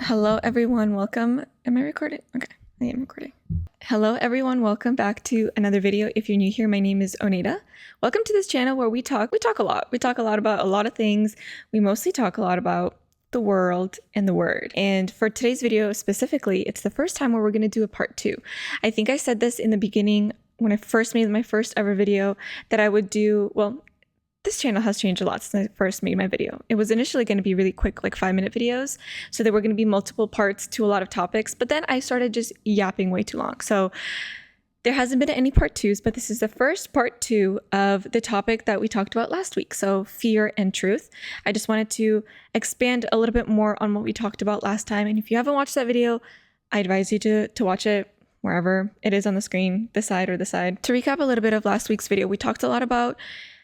Hello everyone, welcome. Am I recording? Okay, I am recording. Hello everyone, welcome back to another video. If you're new here, my name is Oneda. Welcome to this channel where we talk a lot. We talk a lot about a lot of things. We mostly talk a lot about the world and the word. And for today's video specifically, it's the first time where we're going to do a part 2. I think I said this in the beginning when I first made my first ever video that I would do, well, this channel has changed a lot since I first made my video. It was initially going to be really quick, like 5-minute videos. So there were going to be multiple parts to a lot of topics, but then I started just yapping way too long. So there hasn't been any part 2s, but this is the first part 2 of the topic that we talked about last week. So fear and truth. I just wanted to expand a little bit more on what we talked about last time. And if you haven't watched that video, I advise you to watch it wherever it is on the screen, this side or the side. To recap a little bit of last week's video, we talked a lot about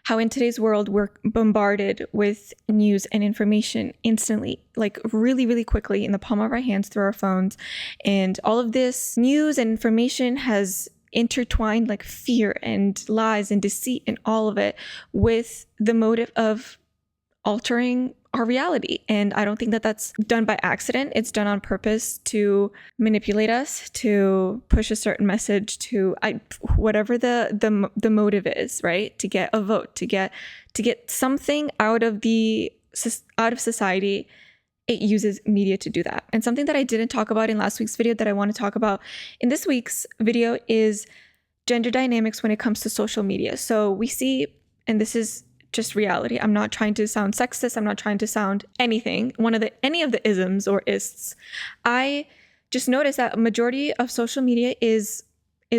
how in today's world, we're bombarded with news and information instantly, like really, really quickly in the palm of our hands through our phones. And all of this news and information has intertwined like fear and lies and deceit and all of it with the motive of altering our reality. And I don't think that that's done by accident. It's done on purpose to manipulate us, to push a certain message, to whatever the motive is, right? To get a vote, to get something out of society. It uses media to do that. And something that I didn't talk about in last week's video that I want to talk about in this week's video is gender dynamics when it comes to social media. So we see, and this is just reality. I'm not trying to sound sexist. I'm not trying to sound anything. Any of the isms or ists. I just noticed that a majority of social media is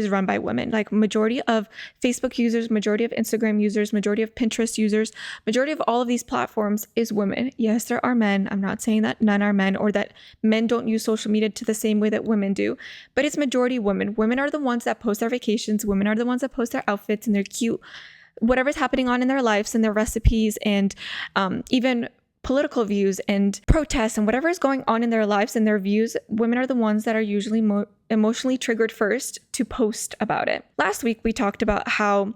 run by women. Like majority of Facebook users, majority of Instagram users, majority of Pinterest users, majority of all of these platforms is women. Yes, there are men. I'm not saying that none are men or that men don't use social media to the same way that women do, but it's majority women. Women are the ones that post their vacations. Women are the ones that post their outfits and their cute whatever's happening on in their lives and their recipes and even political views and protests and whatever is going on in their lives and their views. Women are the ones that are usually emotionally triggered first to post about it. Last week, we talked about how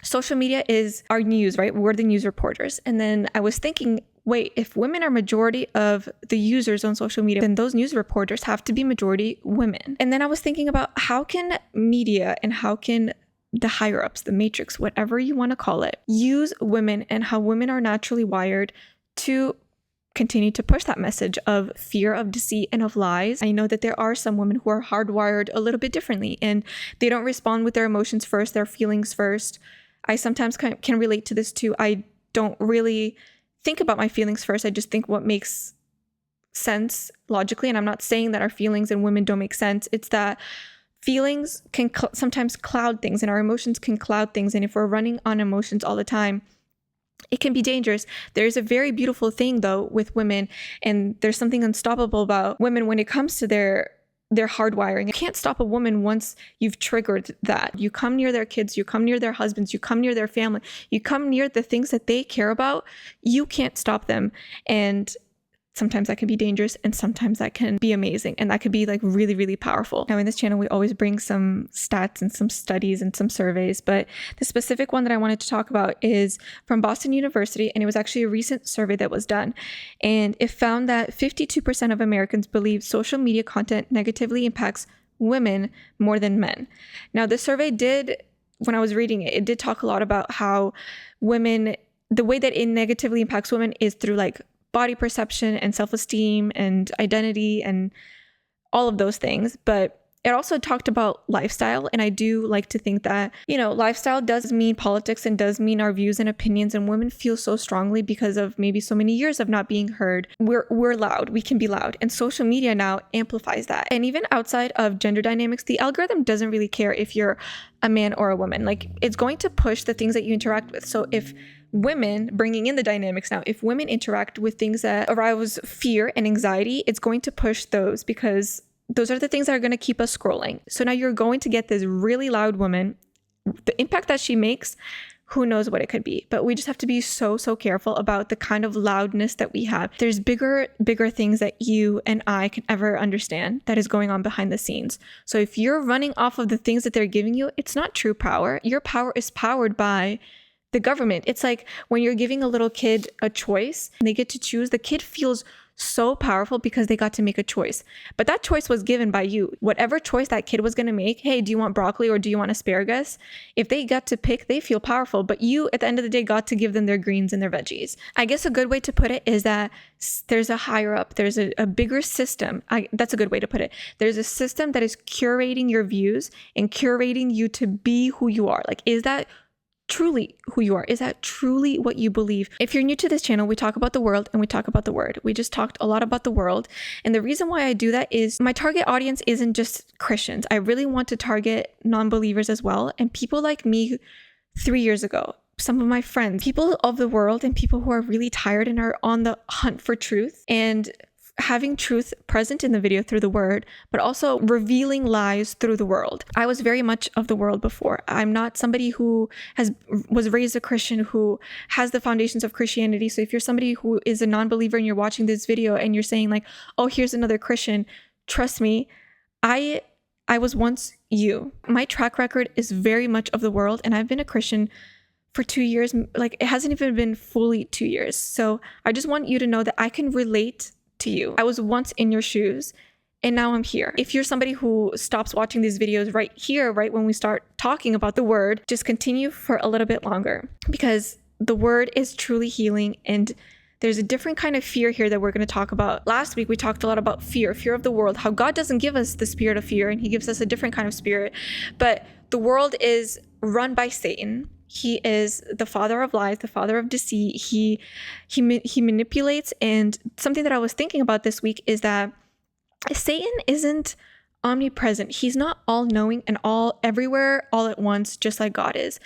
social media is our news, right? We're the news reporters. And then I was thinking, wait, if women are majority of the users on social media, then those news reporters have to be majority women. And then I was thinking about how can media and how can the higher ups, the matrix, whatever you want to call it, use women and how women are naturally wired to continue to push that message of fear, of deceit, and of lies. I know that there are some women who are hardwired a little bit differently and they don't respond with their emotions first, their feelings first. I sometimes can relate to this too. I don't really think about my feelings first. I just think what makes sense logically. And I'm not saying that our feelings and women don't make sense. It's that feelings can sometimes cloud things and our emotions can cloud things. And if we're running on emotions all the time, it can be dangerous. There's a very beautiful thing though with women, and there's something unstoppable about women when it comes to their hardwiring. You can't stop a woman once you've triggered that. You come near their kids, you come near their husbands, you come near their family, you come near the things that they care about, you can't stop them. And sometimes that can be dangerous and sometimes that can be amazing. And that could be like really, really powerful. Now in this channel, we always bring some stats and some studies and some surveys, but the specific one that I wanted to talk about is from Boston University. And it was actually a recent survey that was done. And it found that 52% of Americans believe social media content negatively impacts women more than men. Now the survey when I was reading it, it did talk a lot about how women, the way that it negatively impacts women is through like body perception and self-esteem and identity and all of those things. But it also talked about lifestyle. And I do like to think that, lifestyle does mean politics and does mean our views and opinions. And women feel so strongly because of maybe so many years of not being heard. We're loud. We can be loud. And social media now amplifies that. And even outside of gender dynamics, the algorithm doesn't really care if you're a man or a woman. Like it's going to push the things that you interact with. So if women, bringing in the dynamics now, if women interact with things that arouse fear and anxiety, it's going to push those because those are the things that are going to keep us scrolling. So now you're going to get this really loud woman. The impact that she makes, who knows what it could be. But we just have to be so careful about the kind of loudness that we have. There's bigger things that you and I can ever understand that is going on behind the scenes. So if you're running off of the things that they're giving you, it's not true power. Your power is powered by the government. It's like when you're giving a little kid a choice and they get to choose, the kid feels so powerful because they got to make a choice. But that choice was given by you. Whatever choice that kid was going to make, hey, do you want broccoli or do you want asparagus? If they got to pick, they feel powerful. But you, at the end of the day, got to give them their greens and their veggies. I guess a good way to put it is that there's a higher up, there's a bigger system. That's a good way to put it. There's a system that is curating your views and curating you to be who you are. Like, is that truly who you are? Is that truly what you believe? If you're new to this channel, we talk about the world and we talk about the word. We just talked a lot about the world. And the reason why I do that is my target audience isn't just Christians. I really want to target non-believers as well. And people like me 3 years ago, some of my friends, people of the world and people who are really tired and are on the hunt for truth and having truth present in the video through the word, but also revealing lies through the world. I was very much of the world before. I'm not somebody who was raised a Christian, who has the foundations of Christianity. So if you're somebody who is a non-believer and you're watching this video and you're saying like, oh, here's another Christian, trust me, I was once you. My track record is very much of the world, and I've been a Christian for 2 years. Like, it hasn't even been fully 2 years. So I just want you to know that I can relate to you. I was once in your shoes and now I'm here. If you're somebody who stops watching these videos right here, right when we start talking about the word, just continue for a little bit longer, because the word is truly healing. And there's a different kind of fear here that we're going to talk about. Last week, we talked a lot about fear of the world, how God doesn't give us the spirit of fear and he gives us a different kind of spirit. But the world is run by Satan. He is the father of lies, the father of deceit. He manipulates. And something that I was thinking about this week is that Satan isn't omnipresent. He's not all-knowing and all everywhere all at once, just like God is.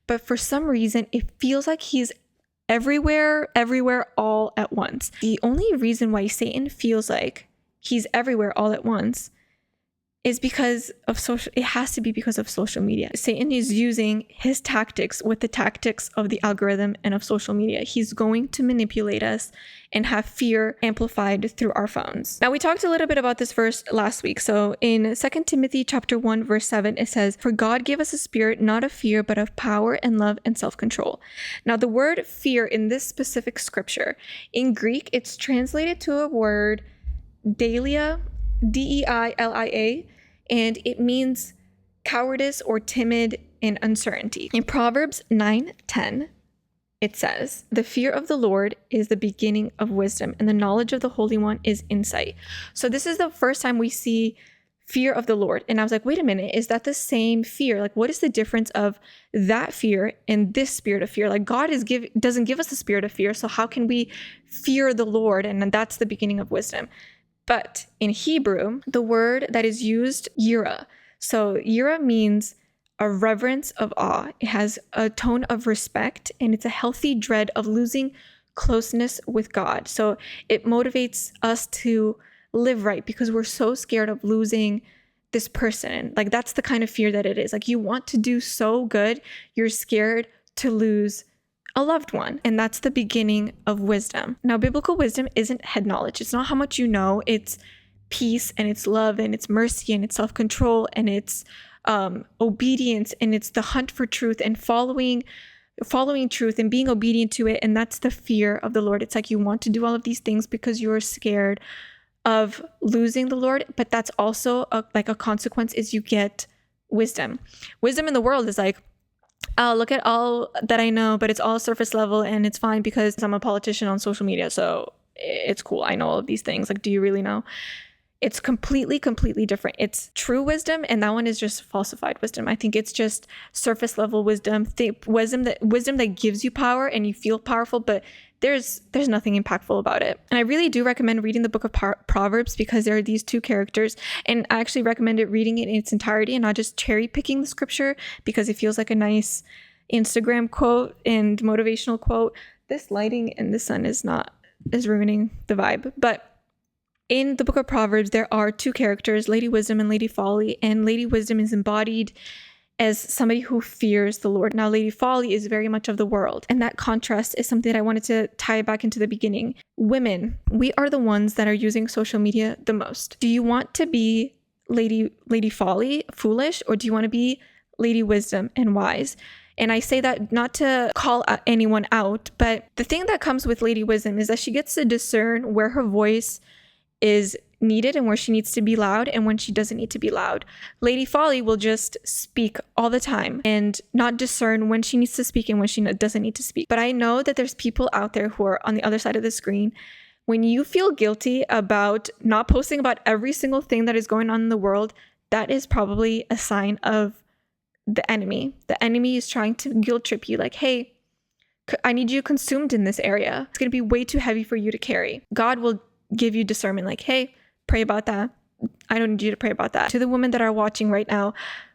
But for some reason, it feels like he's everywhere all at once. The only reason why Satan feels like he's everywhere all at once is because of it has to be because of social media. Satan is using his tactics with the tactics of the algorithm and of social media. He's going to manipulate us and have fear amplified through our phones. Now, we talked a little bit about this verse last week. So in 2 Timothy chapter 1, verse 7, it says, "For God gave us a spirit not of fear, but of power and love and self-control." Now, the word fear in this specific scripture, in Greek, it's translated to a word, Deilia, D-E-I-L-I-A, and it means cowardice or timid and uncertainty. In Proverbs 9:10, it says, "The fear of the Lord is the beginning of wisdom, and the knowledge of the Holy One is insight." So this is the first time we see fear of the Lord. And I was like, wait a minute, is that the same fear? Like, what is the difference of that fear and this spirit of fear? Like, God doesn't give us the spirit of fear, so how can we fear the Lord? And that's the beginning of wisdom. But in Hebrew, the word that is used, yira. So yira means a reverence of awe. It has a tone of respect, and it's a healthy dread of losing closeness with God. So it motivates us to live right because we're so scared of losing this person. Like, that's the kind of fear that it is. Like, you want to do so good, you're scared to lose a loved one. And that's the beginning of wisdom. Now, biblical wisdom isn't head knowledge. It's not how much you know. It's peace and it's love and it's mercy and it's self-control and it's obedience and it's the hunt for truth and following truth and being obedient to it. And that's the fear of the Lord. It's like you want to do all of these things because you're scared of losing the Lord. But that's also a consequence is you get wisdom. Wisdom in the world is like, oh, look at all that I know, but it's all surface level and it's fine because I'm a politician on social media. So it's cool. I know all of these things. Like, do you really know? It's completely different. It's true wisdom, and that one is just falsified wisdom. I think it's just surface level wisdom, wisdom that gives you power and you feel powerful, but there's nothing impactful about it. And I really do recommend reading the book of Proverbs because there are these two characters, and I actually recommended reading it in its entirety and not just cherry picking the scripture because it feels like a nice Instagram quote and motivational quote. This lighting in the sun is ruining the vibe. But in the book of Proverbs, there are two characters, Lady Wisdom and Lady Folly, and Lady Wisdom is embodied as somebody who fears the Lord. Now, Lady Folly is very much of the world, and that contrast is something that I wanted to tie back into the beginning. Women, we are the ones that are using social media the most. Do you want to be Lady Folly, foolish, or do you want to be Lady Wisdom and wise? And I say that not to call anyone out, but the thing that comes with Lady Wisdom is that she gets to discern where her voice is needed and where she needs to be loud and when she doesn't need to be loud. Lady Folly will just speak all the time and not discern when she needs to speak and when she doesn't need to speak. But I know that there's people out there who are on the other side of the screen. When you feel guilty about not posting about every single thing that is going on in the world, that is probably a sign of the enemy. The enemy is trying to guilt trip you like, hey, I need you consumed in this area. It's going to be way too heavy for you to carry. God will give you discernment like, hey, pray about that. I don't need you to pray about that. To the women that are watching right now,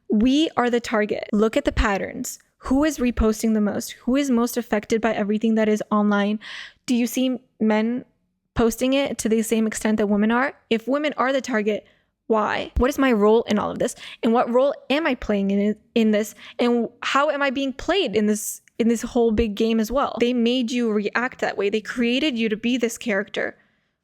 we are the target. Look at the patterns. Who is reposting the most? Who is most affected by everything that is online? Do you see men posting it to the same extent that women are? If women are the target, why? What is my role in all of this? And what role am I playing in this? And how am I being played in this whole big game as well? They made you react that way. They created you to be this character.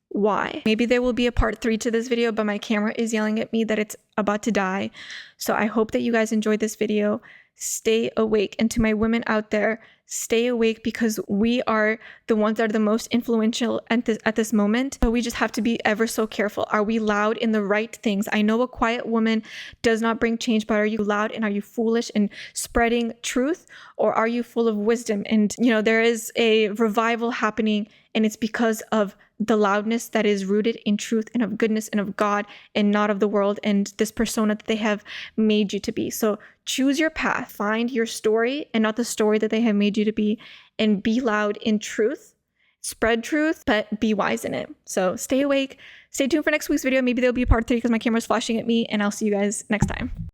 Why? Maybe there will be a part 3 to this video, but my camera is yelling at me that it's about to die. So I hope that you guys enjoyed this video. Stay awake. And to my women out there, stay awake, because we are the ones that are the most influential at this moment. But we just have to be ever so careful. Are we loud in the right things? I know a quiet woman does not bring change, but are you loud and are you foolish and spreading truth? Or are you full of wisdom? And, there is a revival happening, and it's because of the loudness that is rooted in truth and of goodness and of God and not of the world and this persona that they have made you to be. So choose your path, find your story and not the story that they have made you to be, and be loud in truth, spread truth, but be wise in it. So stay awake, stay tuned for next week's video. Maybe there'll be a part 3 because my camera's flashing at me, and I'll see you guys next time.